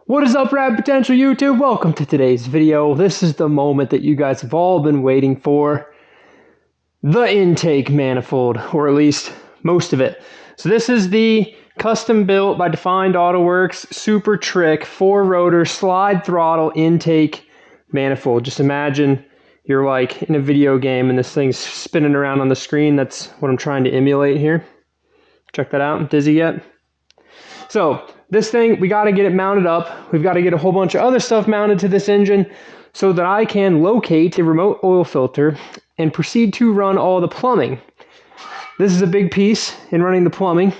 What is up, Rad Potential YouTube? Welcome to today's video. This is the moment that you guys have all been waiting for. The intake manifold, or at least most of it. So this is the custom built by Defined AutoWorks Super Trick 4-rotor slide throttle intake manifold. Just imagine you're like in a video game and this thing's spinning around on the screen. That's what I'm trying to emulate here. Check that out. Dizzy yet? So this thing, we got to get it mounted up. We've got to get a whole bunch of other stuff mounted to this engine so that I can locate a remote oil filter and proceed to run all the plumbing. This is a big piece in running the plumbing.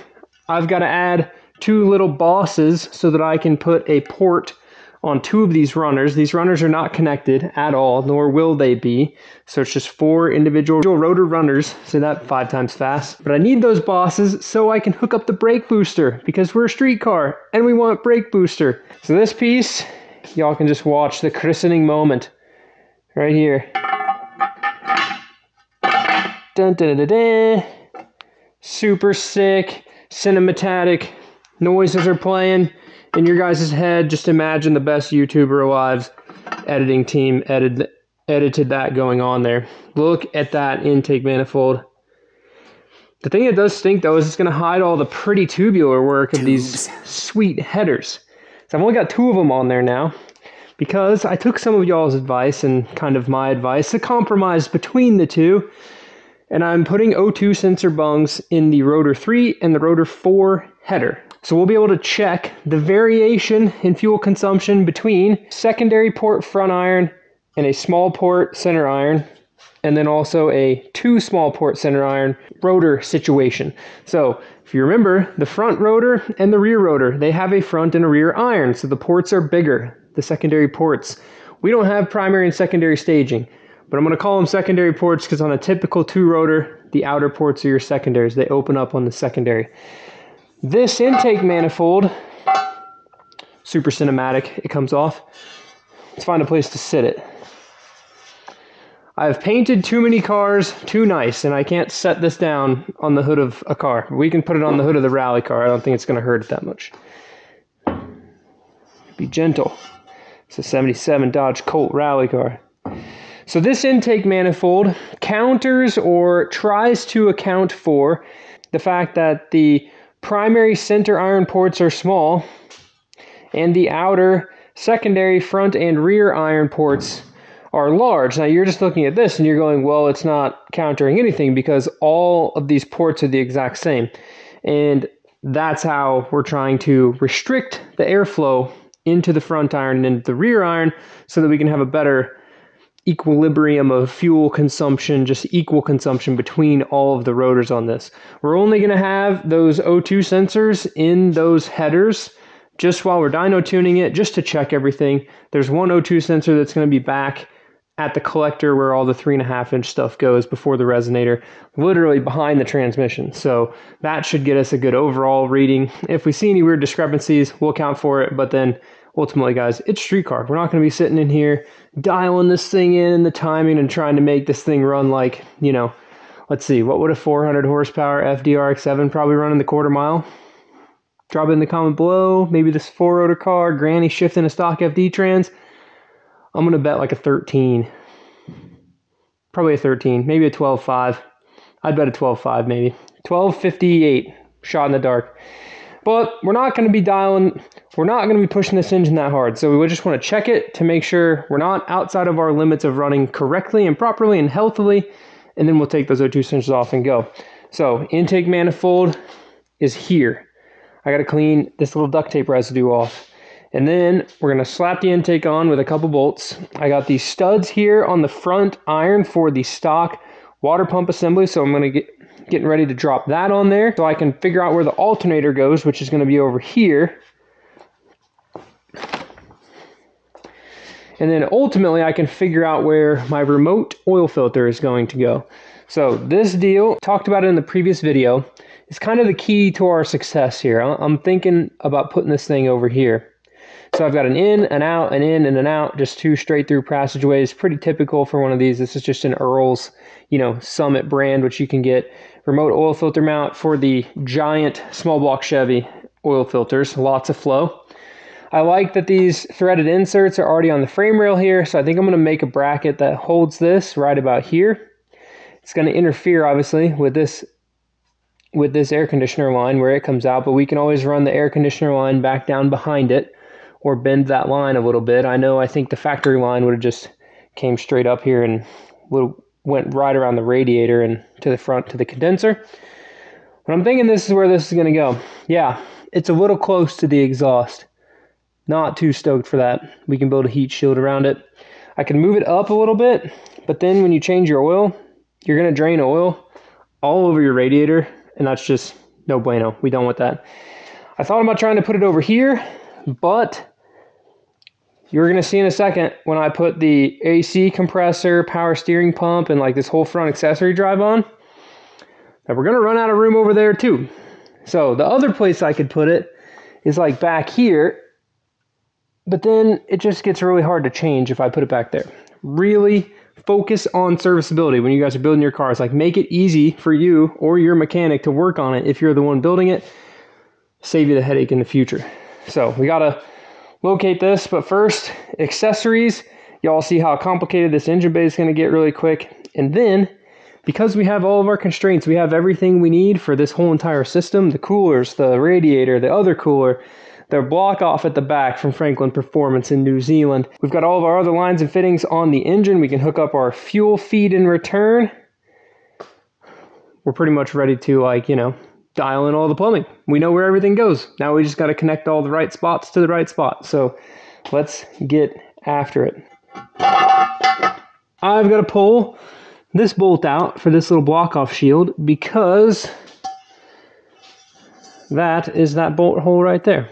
I've got to add 2 little bosses so that I can put a port on 2 of these runners. These runners are not connected at all, nor will they be. So it's just 4 individual rotor runners. Say that 5 times fast. But I need those bosses so I can hook up the brake booster because we're a street car and we want brake booster. So this piece, y'all can just watch the christening moment right here. Dun, dun, dun, dun, dun. Super sick, cinematic noises are playing in your guys' head. Just imagine the best YouTuber alive's editing team edited that going on there. Look at that intake manifold. The thing that does stink though is it's going to hide all the pretty tubular work of these sweet headers. So I've only got 2 of them on there now because I took some of y'all's advice and kind of my advice, a compromise between the 2. And I'm putting O2 sensor bungs in the rotor 3 and the rotor 4 header. So we'll be able to check the variation in fuel consumption between secondary port front iron and a small port center iron, and then also a 2 small port center iron rotor situation. So if you remember, the front rotor and the rear rotor, they have a front and a rear iron, so the ports are bigger, the secondary ports. We don't have primary and secondary staging, but I'm going to call them secondary ports because on a typical 2-rotor, the outer ports are your secondaries. They open up on the secondary. This intake manifold, super cinematic, it comes off. Let's find a place to sit it. I've painted too many cars too nice, and I can't set this down on the hood of a car. We can put it on the hood of the rally car. I don't think it's going to hurt it that much. Be gentle. It's a 77 Dodge Colt rally car. So this intake manifold counters or tries to account for the fact that the primary center iron ports are small and the outer secondary front and rear iron ports are large. Now you're just looking at this and you're going, well, it's not countering anything because all of these ports are the exact same. And that's how we're trying to restrict the airflow into the front iron and into the rear iron so that we can have a better equilibrium of fuel consumption, just equal consumption between all of the rotors on this. We're only going to have those O2 sensors in those headers just while we're dyno tuning it, just to check everything. There's one O2 sensor that's going to be back at the collector where all the 3.5-inch stuff goes before the resonator, literally behind the transmission. So that should get us a good overall reading. If we see any weird discrepancies, we'll account for it, but then ultimately, guys, it's street car. We're not going to be sitting in here dialing this thing in and the timing and trying to make this thing run like, you know, let's see, what would a 400 horsepower FD RX7 probably run in the quarter mile? Drop it in the comment below. Maybe this 4-rotor car, granny shifting a stock FD trans. I'm going to bet like a 13. Probably a 13. Maybe a 12.5. I'd bet a 12.5 maybe. 12.58. Shot in the dark. But we're not going to be pushing this engine that hard. So we just want to check it to make sure we're not outside of our limits of running correctly and properly and healthily. And then we'll take those O2 sensors off and go. So intake manifold is here. I got to clean this little duct tape residue off. And then we're going to slap the intake on with a couple bolts. I got these studs here on the front iron for the stock water pump assembly. So I'm going to getting ready to drop that on there so I can figure out where the alternator goes, which is going to be over here. And then ultimately I can figure out where my remote oil filter is going to go. So this deal, talked about it in the previous video, is kind of the key to our success here. I'm thinking about putting this thing over here. So I've got an in, an out, an in, and an out, just 2 straight through passageways. Pretty typical for one of these. This is just an Earl's, Summit brand, which you can get remote oil filter mount for the giant small block Chevy oil filters. Lots of flow. I like that these threaded inserts are already on the frame rail here, so I think I'm going to make a bracket that holds this right about here. It's going to interfere, obviously, with this air conditioner line where it comes out, but we can always run the air conditioner line back down behind it or bend that line a little bit. I think the factory line would have just came straight up here and went right around the radiator and to the front to the condenser. But I'm thinking this is where this is going to go. Yeah, it's a little close to the exhaust. Not too stoked for that. We can build a heat shield around it. I can move it up a little bit, but then when you change your oil, you're going to drain oil all over your radiator, and that's just no bueno. We don't want that. I thought about trying to put it over here, but you're going to see in a second when I put the AC compressor, power steering pump, and like this whole front accessory drive on, that we're going to run out of room over there too. So the other place I could put it is like back here, but then it just gets really hard to change if I put it back there. Really focus on serviceability when you guys are building your cars. Like, make it easy for you or your mechanic to work on it if you're the one building it. Save you the headache in the future. So we got to locate this, but first, accessories. Y'all see how complicated this engine bay is going to get really quick. And then, because we have all of our constraints, we have everything we need for this whole entire system, the coolers, the radiator, the other cooler, the block off at the back from Franklin Performance in New Zealand. We've got all of our other lines and fittings on the engine. We can hook up our fuel feed in return. We're pretty much ready to, like, you know, dial in all the plumbing. We know where everything goes. Now we just got to connect all the right spots to the right spot. So let's get after it. I've got to pull this bolt out for this little block off shield because that is that bolt hole right there.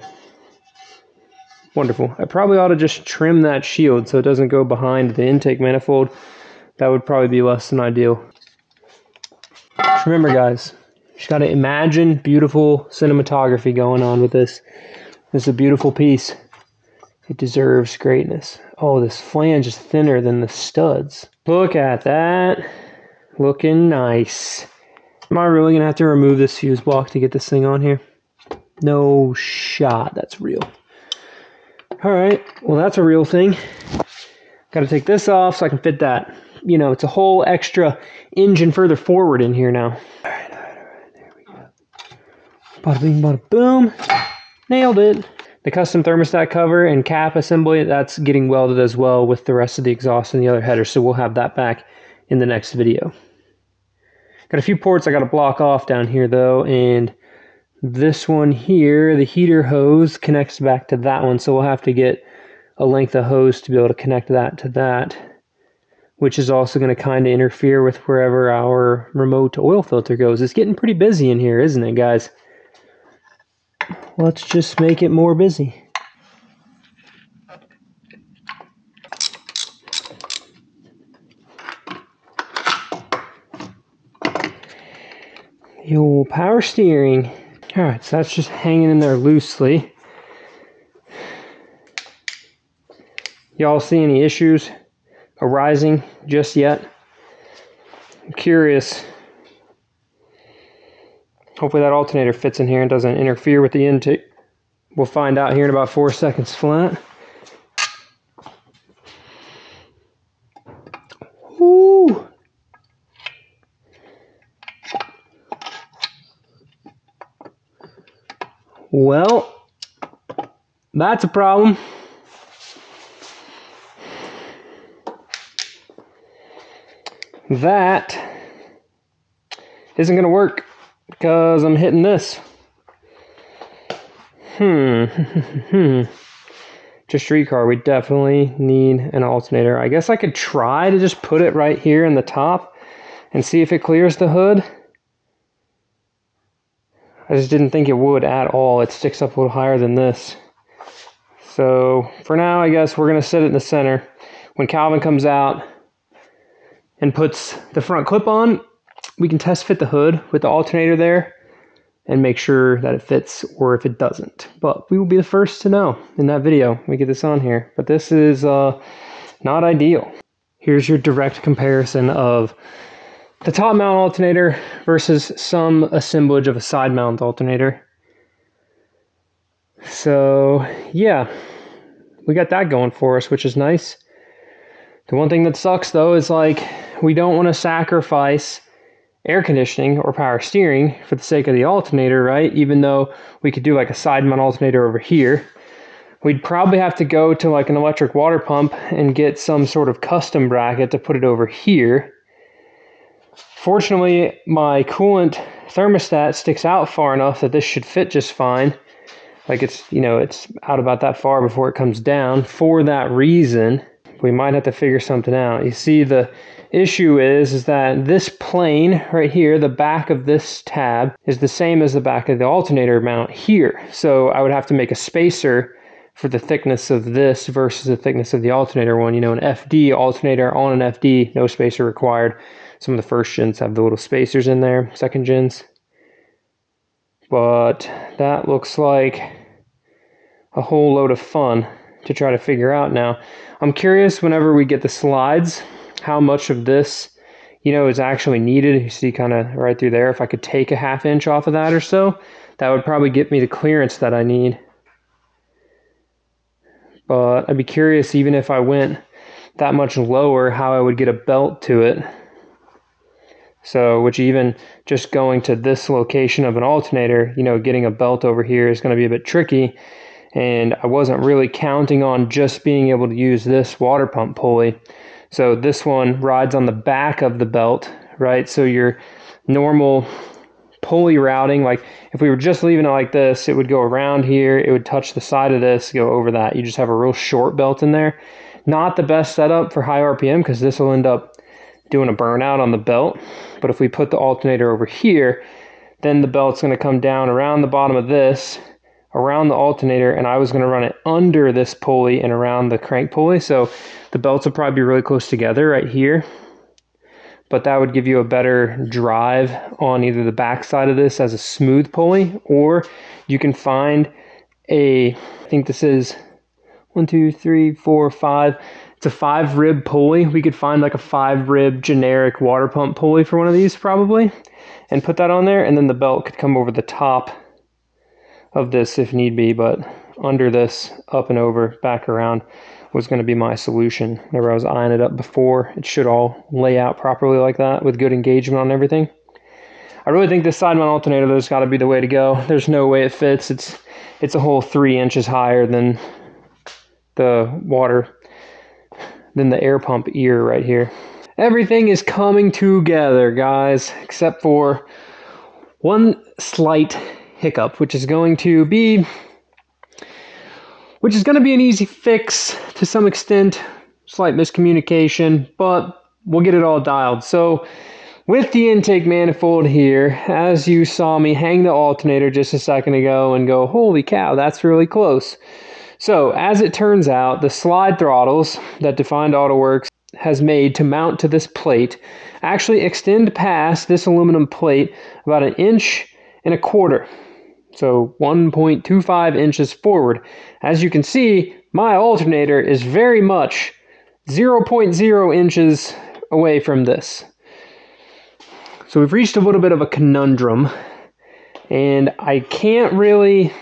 Wonderful. I probably ought to just trim that shield so it doesn't go behind the intake manifold. That would probably be less than ideal. Just remember, guys, you just got to imagine beautiful cinematography going on with this. This is a beautiful piece. It deserves greatness. Oh, this flange is thinner than the studs. Look at that. Looking nice. Am I really going to have to remove this fuse block to get this thing on here? No shot. That's real. Alright, well that's a real thing. Got to take this off so I can fit that. You know, it's a whole extra engine further forward in here now. Alright, there we go. Bada bing, bada boom. Nailed it. The custom thermostat cover and cap assembly, that's getting welded as well with the rest of the exhaust and the other header, so we'll have that back in the next video. Got a few ports I got to block off down here though, and this one here, the heater hose, connects back to that one, so we'll have to get a length of hose to be able to connect that to that, which is also going to kind of interfere with wherever our remote oil filter goes. It's getting pretty busy in here, isn't it, guys? Let's just make it more busy. The old power steering. Alright, so that's just hanging in there loosely. Y'all see any issues arising just yet? I'm curious. Hopefully that alternator fits in here and doesn't interfere with the intake. We'll find out here in about 4 seconds flat. Woo! Well, that's a problem. That isn't going to work because I'm hitting this. Just street car, we definitely need an alternator. I guess I could try to just put it right here in the top and see if it clears the hood. I just didn't think it would at all. It sticks up a little higher than this. So for now, I guess we're going to set it in the center. When Calvin comes out and puts the front clip on, we can test fit the hood with the alternator there and make sure that it fits or if it doesn't. But we will be the first to know in that video when we get this on here. But this is not ideal. Here's your direct comparison of the top mount alternator versus some assemblage of a side mount alternator. So yeah, we got that going for us, which is nice. The one thing that sucks though is like we don't want to sacrifice air conditioning or power steering for the sake of the alternator, right? Even though we could do like a side mount alternator over here, we'd probably have to go to like an electric water pump and get some sort of custom bracket to put it over here. Fortunately, my coolant thermostat sticks out far enough that this should fit just fine. Like it's, you know, it's out about that far before it comes down. For that reason, we might have to figure something out. You see, the issue is that this plane right here, the back of this tab, is the same as the back of the alternator mount here. So I would have to make a spacer for the thickness of this versus the thickness of the alternator one. You know, an FD alternator on an FD, no spacer required. Some of the first gens have the little spacers in there, second gens. But that looks like a whole load of fun to try to figure out now. I'm curious whenever we get the slides, how much of this, you know, is actually needed. You see kind of right through there, if I could take a 1/2 inch off of that or so, that would probably get me the clearance that I need. But I'd be curious, even if I went that much lower, how I would get a belt to it. So, which even just going to this location of an alternator, you know, getting a belt over here is going to be a bit tricky. And I wasn't really counting on just being able to use this water pump pulley. So this one rides on the back of the belt, right? So your normal pulley routing, like if we were just leaving it like this, it would go around here, it would touch the side of this, go over that. You just have a real short belt in there. Not the best setup for high RPM because this will end up doing a burnout on the belt. But if we put the alternator over here, then the belt's going to come down around the bottom of this, around the alternator, and I was going to run it under this pulley and around the crank pulley. So the belts would probably be really close together right here. But that would give you a better drive on either the back side of this as a smooth pulley, or you can find a, I think this is 1, 2, 3, 4, 5. It's a 5-rib pulley. We could find like a 5-rib generic water pump pulley for one of these probably, and put that on there, and then the belt could come over the top of this if need be, but under this, up and over, back around was going to be my solution. Whenever I was eyeing it up before, it should all lay out properly like that with good engagement on everything. I really think this side mount alternator though has got to be the way to go. There's no way it fits. It's a whole 3 inches higher than the air pump ear right here. Everything is coming together, guys, except for one slight hiccup, which is going to be an easy fix to some extent, slight miscommunication, but we'll get it all dialed. So with the intake manifold here, as you saw me hang the alternator just a second ago and go, holy cow, that's really close. So as it turns out, the slide throttles that Defined AutoWorks has made to mount to this plate actually extend past this aluminum plate about 1.25 inches. So 1.25 inches forward. As you can see, my alternator is very much 0.0 inches away from this. So we've reached a little bit of a conundrum, and I can't really...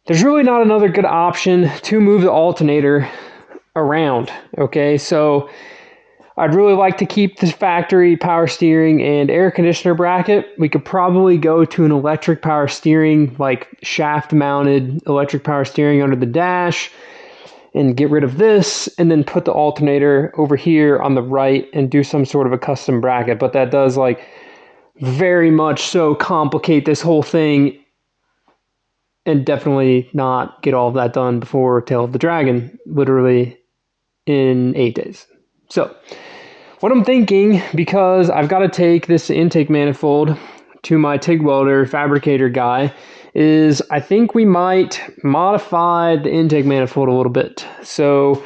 There's really not another good option to move the alternator around, okay? So I'd really like to keep the factory power steering and air conditioner bracket. We could probably go to an electric power steering, like shaft mounted electric power steering under the dash, and get rid of this, and then put the alternator over here on the right and do some sort of a custom bracket. But that does like very much so complicate this whole thing, and definitely not get all of that done before Tail of the Dragon, literally in 8 days. So what I'm thinking, because I've got to take this intake manifold to my TIG welder fabricator guy, is I think we might modify the intake manifold a little bit. So,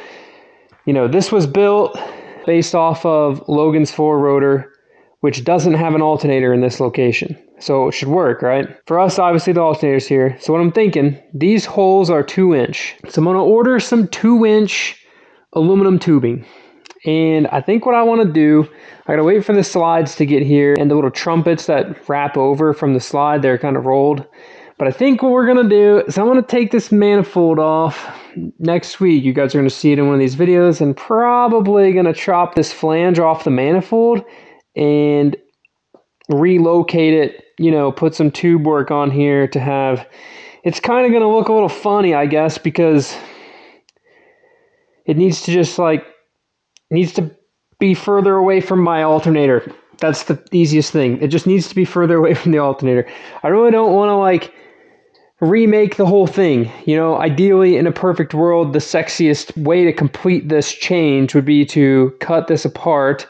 you know, this was built based off of Logan's 4 rotor, which doesn't have an alternator in this location. So it should work, right? For us, obviously the alternator's here. So what I'm thinking, these holes are 2 inch. So I'm gonna order some 2 inch aluminum tubing. And I think what I want to do, I gotta wait for the slides to get here and the little trumpets that wrap over from the slide, they're kind of rolled. But I think what we're going to do is I'm going to take this manifold off next week. You guys are going to see it in one of these videos, and probably going to chop this flange off the manifold and relocate it, you know, put some tube work on here to have... It's kind of going to look a little funny, I guess, because it needs to just like... needs to be further away from my alternator. That's the easiest thing. It just needs to be further away from the alternator. I really don't want to like remake the whole thing. You know, ideally in a perfect world, the sexiest way to complete this change would be to cut this apart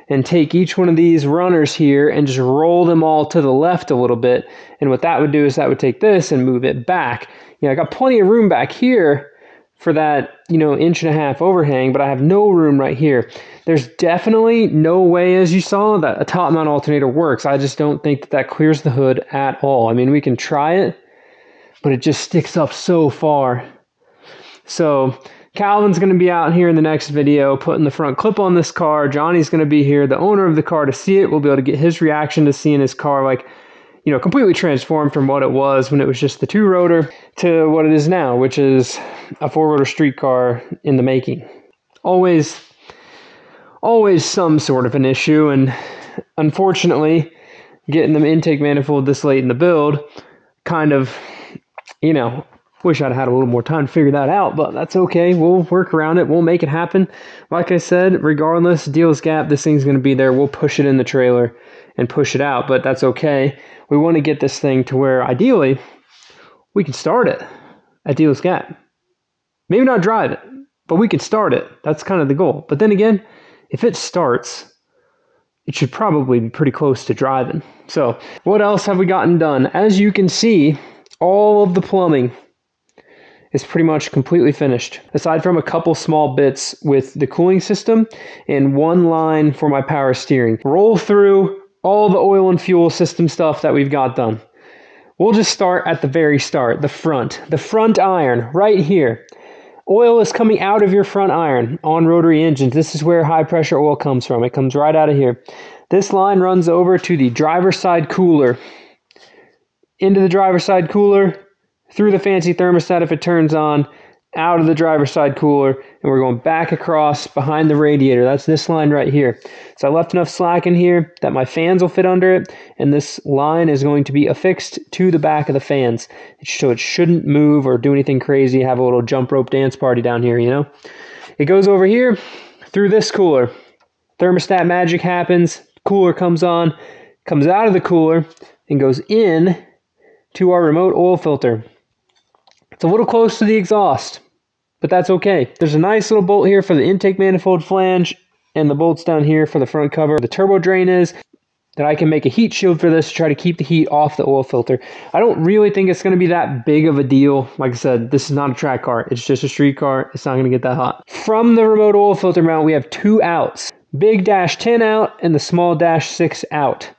and take each one of these runners here and just roll them all to the left a little bit. And what that would do is that would take this and move it back. You know, I got plenty of room back here for that, you know, 1.5-inch overhang, but I have no room right here. There's definitely no way, as you saw, that a top mount alternator works. I just don't think that that clears the hood at all. I mean, we can try it, but it just sticks up so far. So Calvin's going to be out here in the next video putting the front clip on this car. Johnny's going to be here, the owner of the car, to see it. We'll be able to get his reaction to seeing his car like, you know, completely transformed from what it was when it was just the 2-rotor to what it is now, which is a 4-rotor street car in the making. Always some sort of an issue, and unfortunately, getting the intake manifold this late in the build, kind of, you know, wish I'd had a little more time to figure that out, but that's okay. We'll work around it. We'll make it happen. Like I said, regardless, deals gap, this thing's going to be there. We'll push it in the trailer and push it out, but that's okay. We want to get this thing to where, ideally, we can start it at deals gap. Maybe not drive it, but we can start it. That's kind of the goal. But then again, if it starts, it should probably be pretty close to driving. So what else have we gotten done? As you can see, all of the plumbing is pretty much completely finished, aside from a couple small bits with the cooling system and one line for my power steering. Roll through all the oil and fuel system stuff that we've got done. We'll just start at the very start, the front iron right here. Oil is coming out of your front iron on rotary engines. This is where high pressure oil comes from. It comes right out of here. This line runs over to the driver's side cooler. Into the driver's side cooler, through the fancy thermostat if it turns on, out of the driver's side cooler, and we're going back across behind the radiator. That's this line right here. So I left enough slack in here that my fans will fit under it, and this line is going to be affixed to the back of the fans. So it shouldn't move or do anything crazy, have a little jump rope dance party down here, you know? It goes over here through this cooler. Thermostat magic happens, cooler comes on, comes out of the cooler, and goes in to our remote oil filter. It's a little close to the exhaust, but that's okay. There's a nice little bolt here for the intake manifold flange, and the bolts down here for the front cover. The turbo drain is that I can make a heat shield for this to try to keep the heat off the oil filter. I don't really think it's going to be that big of a deal. Like I said, this is not a track car. It's just a street car. It's not going to get that hot. From the remote oil filter mount, we have 2 outs. Big dash 10 out and the small dash 6 out.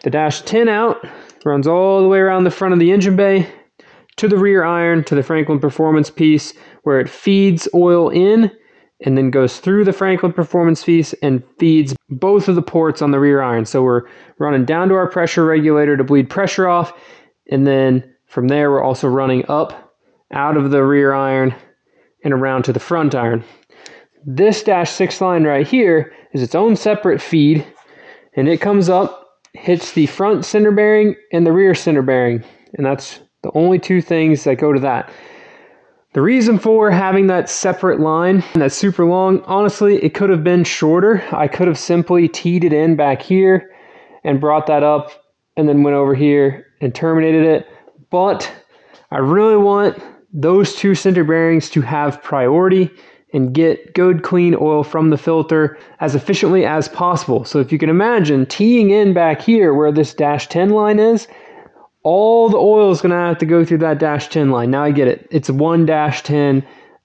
The dash 10 out runs all the way around the front of the engine bay to the rear iron, to the Franklin Performance piece, where it feeds oil in and then goes through the Franklin Performance piece and feeds both of the ports on the rear iron. So we're running down to our pressure regulator to bleed pressure off, and then from there we're also running up out of the rear iron and around to the front iron. This dash 6 line right here is its own separate feed, and it comes up, hits the front center bearing and the rear center bearing, and that's the only 2 things that go to that. The reason for having that separate line that's super long, honestly, it could have been shorter. I could have simply teed it in back here and brought that up and then went over here and terminated it. But I really want those 2 center bearings to have priority and get good clean oil from the filter as efficiently as possible. So if you can imagine teeing in back here where this dash 10 line is, all the oil is going to have to go through that dash 10 line. Now I get it. It's 1 dash 10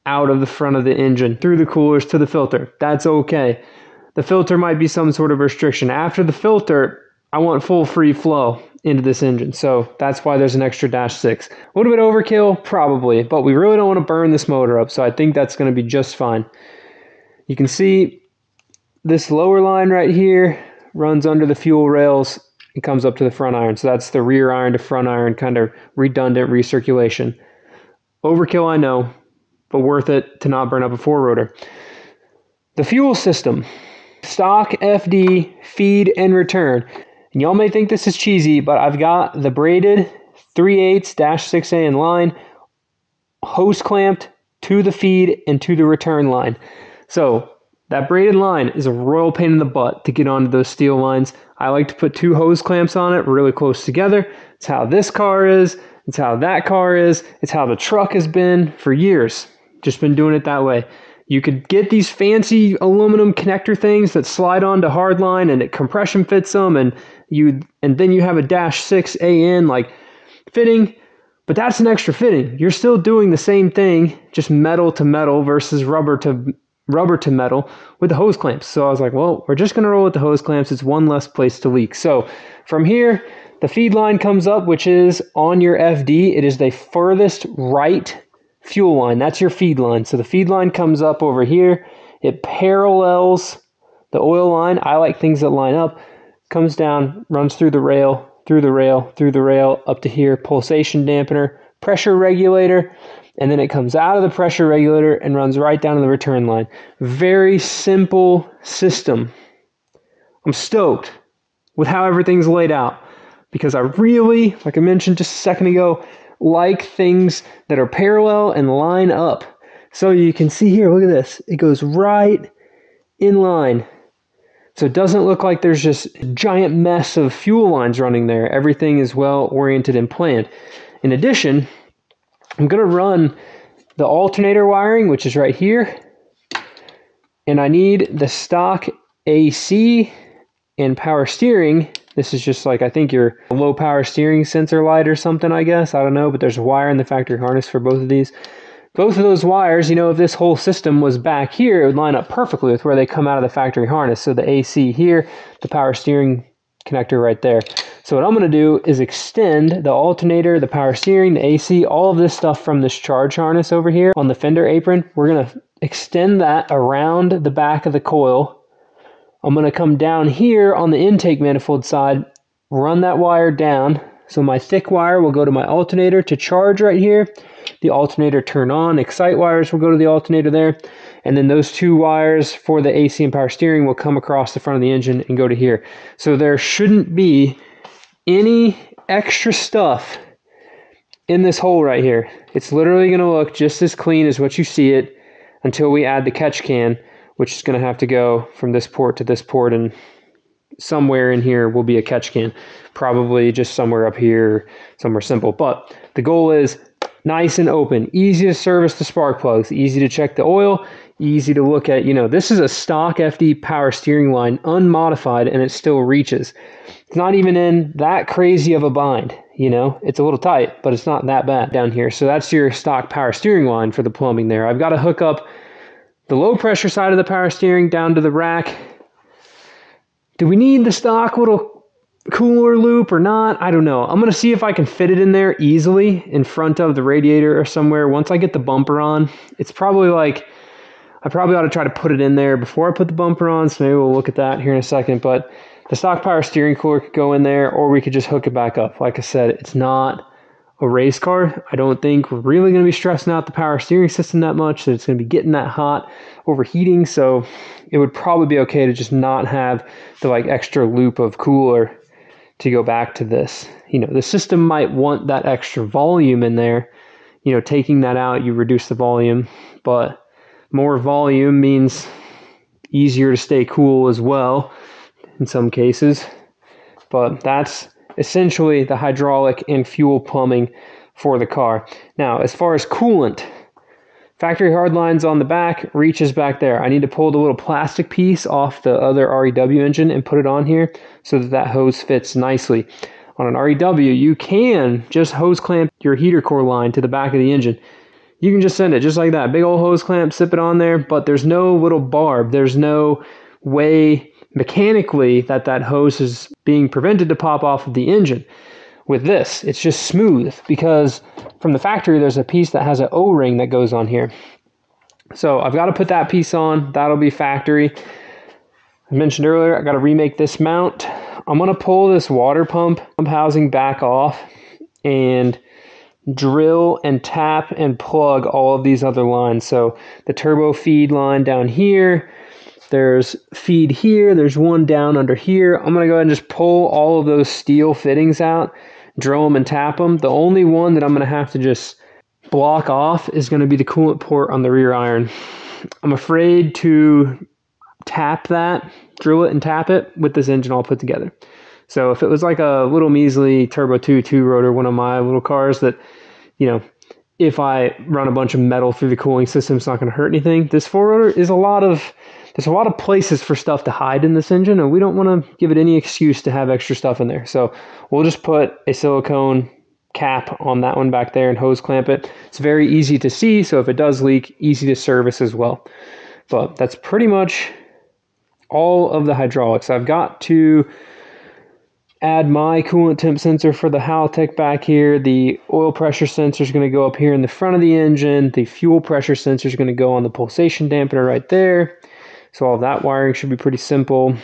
out of the front of the engine, through the coolers to the filter. That's okay. The filter might be some sort of restriction. After the filter, I want full free flow into this engine. So that's why there's an extra dash 6. A little bit overkill, probably, but we really don't want to burn this motor up. So I think that's going to be just fine. You can see this lower line right here runs under the fuel rails, it comes up to the front iron. So that's the rear iron to front iron, kind of redundant recirculation. Overkill, I know, but worth it to not burn up a 4-rotor. The fuel system, stock FD, feed and return. And y'all may think this is cheesy, but I've got the braided 3/8-6A in line, hose clamped to the feed and to the return line. So that braided line is a royal pain in the butt to get onto those steel lines. I like to put 2 hose clamps on it really close together. It's how this car is. It's how that car is. It's how the truck has been for years. Just been doing it that way. You could get these fancy aluminum connector things that slide onto hardline and it compression fits them, and then you have a -6AN like fitting, but that's an extra fitting. You're still doing the same thing, just metal to metal versus rubber to metal with the hose clamps. So I was like, well, we're just gonna roll with the hose clamps. It's one less place to leak. So from here, the feed line comes up, which is on your FD. It is the furthest right fuel line. That's your feed line. So the feed line comes up over here. It parallels the oil line. I like things that line up. Comes down, runs through the rail, through the rail, through the rail, up to here. Pulsation dampener, pressure regulator, and then it comes out of the pressure regulator and runs right down to the return line. Very simple system. I'm stoked with how everything's laid out because I really, like I mentioned just a second ago, like things that are parallel and line up. So you can see here, look at this. It goes right in line. So it doesn't look like there's just a giant mess of fuel lines running there. Everything is well oriented and planned. In addition, I'm going to run the alternator wiring, which is right here. And I need the stock AC and power steering. This is just like, I think your low power steering sensor light or something, I guess. I don't know, but there's a wire in the factory harness for both of these. Both of those wires, you know, if this whole system was back here, it would line up perfectly with where they come out of the factory harness. So the AC here, the power steering connector right there. So what I'm going to do is extend the alternator, the power steering, the AC, all of this stuff from this charge harness over here on the fender apron. We're going to extend that around the back of the coil. I'm going to come down here on the intake manifold side, run that wire down. So my thick wire will go to my alternator to charge right here. The alternator turn on, excite wires will go to the alternator there. And then those 2 wires for the AC and power steering will come across the front of the engine and go to here. So there shouldn't be any extra stuff in this hole right here. It's literally going to look just as clean as what you see it until we add the catch can, which is going to have to go from this port to this port, and somewhere in here will be a catch can. Probably just somewhere up here, somewhere simple. But the goal is nice and open, easy to service the spark plugs, easy to check the oil, easy to look at. You know, this is a stock FD power steering line, unmodified, and it still reaches. It's not even in that crazy of a bind, you know. It's a little tight, but it's not that bad down here. So that's your stock power steering line for the plumbing there. I've got to hook up the low pressure side of the power steering down to the rack. Do we need the stock little cooler loop or not? I don't know. I'm going to see if I can fit it in there easily in front of the radiator or somewhere. Once I get the bumper on, it's probably like, I probably ought to try to put it in there before I put the bumper on, so maybe we'll look at that here in a second. But the stock power steering cooler could go in there, or we could just hook it back up. Like I said, it's not a race car. I don't think we're really going to be stressing out the power steering system that much, that it's going to be getting that hot, overheating. So it would probably be okay to just not have the like extra loop of cooler to go back to this. You know, the system might want that extra volume in there. You know, taking that out, you reduce the volume, but more volume means easier to stay cool as well in some cases. But that's essentially the hydraulic and fuel plumbing for the car. Now, as far as coolant, factory hard lines on the back, reaches back there. I need to pull the little plastic piece off the other REW engine and put it on here so that that hose fits nicely. On an REW, you can just hose clamp your heater core line to the back of the engine. You can just send it just like that. Big old hose clamp, zip it on there, but there's no little barb. There's no way mechanically that that hose is being prevented to pop off of the engine. With this, it's just smooth because from the factory, there's a piece that has an O-ring that goes on here. So I've got to put that piece on. That'll be factory. I mentioned earlier, I got to remake this mount. I'm going to pull this water pump housing back off and drill and tap and plug all of these other lines. So the turbo feed line down here, there's feed here, there's one down under here. I'm going to go ahead and just pull all of those steel fittings out, drill them and tap them. The only one that I'm going to have to just block off is going to be the coolant port on the rear iron. I'm afraid to tap that, drill it and tap it with this engine all put together. So if it was like a little measly turbo 2 rotor, one of my little cars that, you know, if I run a bunch of metal through the cooling system, it's not going to hurt anything. This 4-rotor is there's a lot of places for stuff to hide in this engine, and we don't want to give it any excuse to have extra stuff in there. So we'll just put a silicone cap on that one back there and hose clamp it. It's very easy to see, so if it does leak, easy to service as well. But that's pretty much all of the hydraulics. I've got to add my coolant temp sensor for the Haltech back here. The oil pressure sensor is going to go up here in the front of the engine. The fuel pressure sensor is going to go on the pulsation dampener right there. So all that wiring should be pretty simple.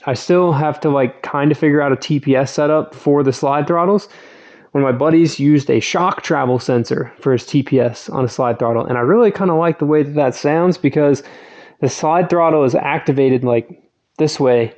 I still have to like kind of figure out a TPS setup for the slide throttles. One of my buddies used a shock travel sensor for his TPS on a slide throttle, and I really kind of like the way that that sounds because the slide throttle is activated like this way.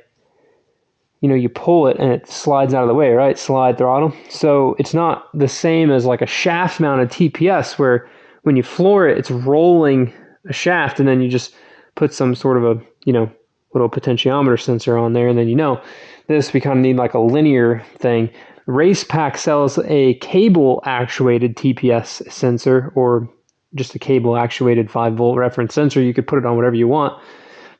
You know, you pull it and it slides out of the way, right? Slide throttle. So it's not the same as like a shaft mounted TPS where when you floor it, it's rolling a shaft and then you just put some sort of a, you know, little potentiometer sensor on there. And then, you know, this, we kind of need like a linear thing. Race Pack sells a cable actuated TPS sensor, or just a cable actuated 5-volt reference sensor. You could put it on whatever you want,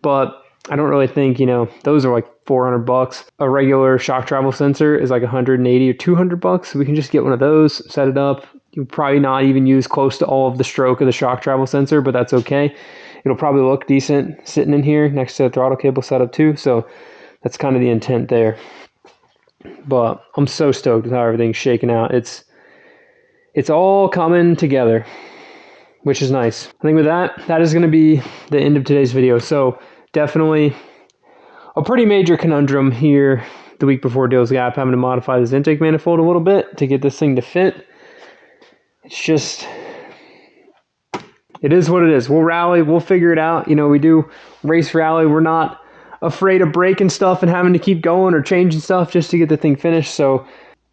but I don't really think, you know, those are like $400. A regular shock travel sensor is like $180 or $200. So we can just get one of those, set it up. You'll probably not even use close to all of the stroke of the shock travel sensor, but that's okay. It'll probably look decent sitting in here next to the throttle cable setup too. So that's kind of the intent there. But I'm so stoked with how everything's shaking out. It's all coming together, which is nice. I think with that, that is going to be the end of today's video. So definitely a pretty major conundrum here the week before Dale's Gap, having to modify this intake manifold a little bit to get this thing to fit. It's just, it is what it is. We'll rally, we'll figure it out. You know, we do race rally. We're not afraid of breaking stuff and having to keep going or changing stuff just to get the thing finished. So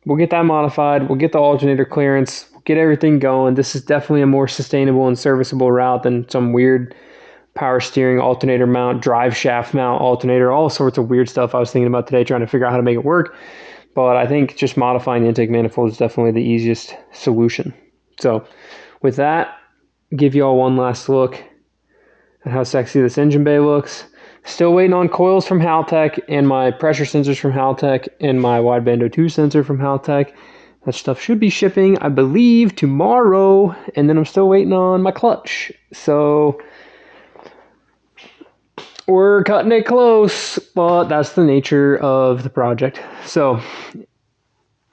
we'll get that modified. We'll get the alternator clearance. We'll get everything going. This is definitely a more sustainable and serviceable route than some weird power steering alternator mount, drive shaft mount alternator, all sorts of weird stuff I was thinking about today, trying to figure out how to make it work. But I think just modifying the intake manifold is definitely the easiest solution. So with that, give you all one last look at how sexy this engine bay looks. Still waiting on coils from Haltech and my pressure sensors from Haltech and my wideband O2 sensor from Haltech. That stuff should be shipping, I believe, tomorrow. And then I'm still waiting on my clutch. So we're cutting it close, but that's the nature of the project. So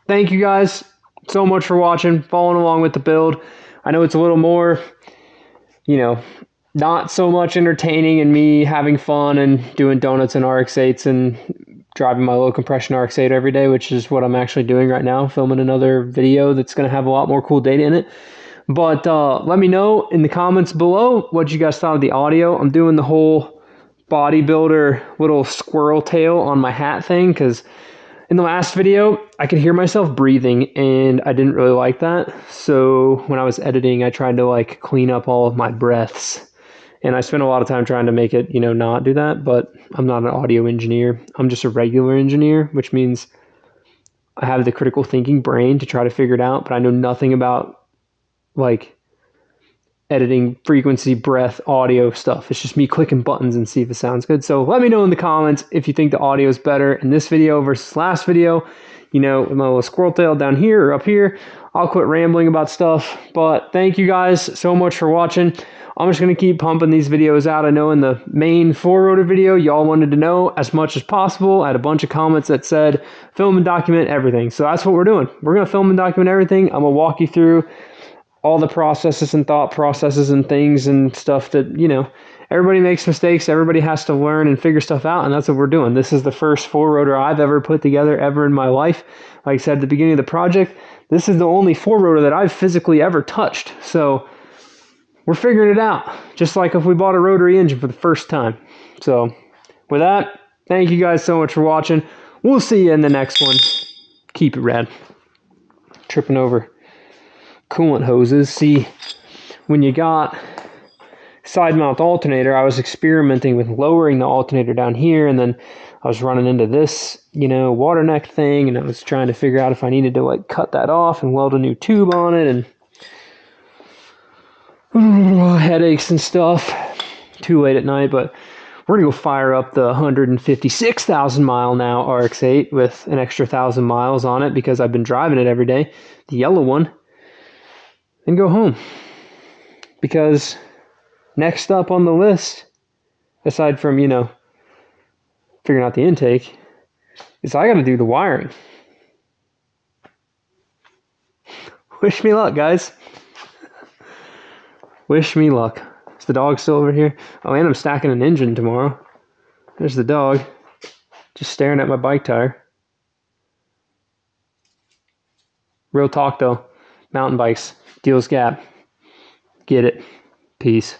thank you guys so much for watching, following along with the build. I know it's a little more, you know, not so much entertaining and me having fun and doing donuts and RX8s and driving my low compression RX8 every day, which is what I'm actually doing right now, filming another video that's going to have a lot more cool data in it. But let me know in the comments below what you guys thought of the audio. I'm doing the whole bodybuilder little squirrel tail on my hat thing because in the last video I could hear myself breathing and I didn't really like that. So when I was editing, I tried to like clean up all of my breaths. And I spent a lot of time trying to make it, you know, not do that, but I'm not an audio engineer. I'm just a regular engineer, which means I have the critical thinking brain to try to figure it out, but I know nothing about like editing, frequency, breath, audio stuff. It's just me clicking buttons and see if it sounds good. So let me know in the comments if you think the audio is better in this video versus last video. You know, with my little squirrel tail down here or up here. I'll quit rambling about stuff, but thank you guys so much for watching. I'm just going to keep pumping these videos out. I know in the main 4-rotor video, y'all wanted to know as much as possible. I had a bunch of comments that said, film and document everything. So that's what we're doing. We're going to film and document everything. I'm going to walk you through all the processes and thought processes and things and stuff that, you know, everybody makes mistakes. Everybody has to learn and figure stuff out, and that's what we're doing. This is the first 4-rotor I've ever put together ever in my life. Like I said at the beginning of the project, this is the only 4-rotor that I've physically ever touched. So we're figuring it out, just like if we bought a rotary engine for the first time. So with that, thank you guys so much for watching. We'll see you in the next one. Keep it rad. Tripping over coolant hoses. See, when you got side mount alternator, I was experimenting with lowering the alternator down here, and then I was running into this, you know, water neck thing, and I was trying to figure out if I needed to like cut that off and weld a new tube on it, and headaches and stuff. Too late at night, but we're gonna go fire up the 156,000 mile now RX-8 with an extra 1,000 miles on it because I've been driving it every day, the yellow one, and go home. Because next up on the list, aside from, you know, figuring out the intake, is I gotta do the wiring. Wish me luck, guys. Wish me luck. Is the dog still over here? Oh, and I'm stacking an engine tomorrow. There's the dog, just staring at my bike tire. Real talk though, mountain bikes, Deals Gap. Get it. Peace.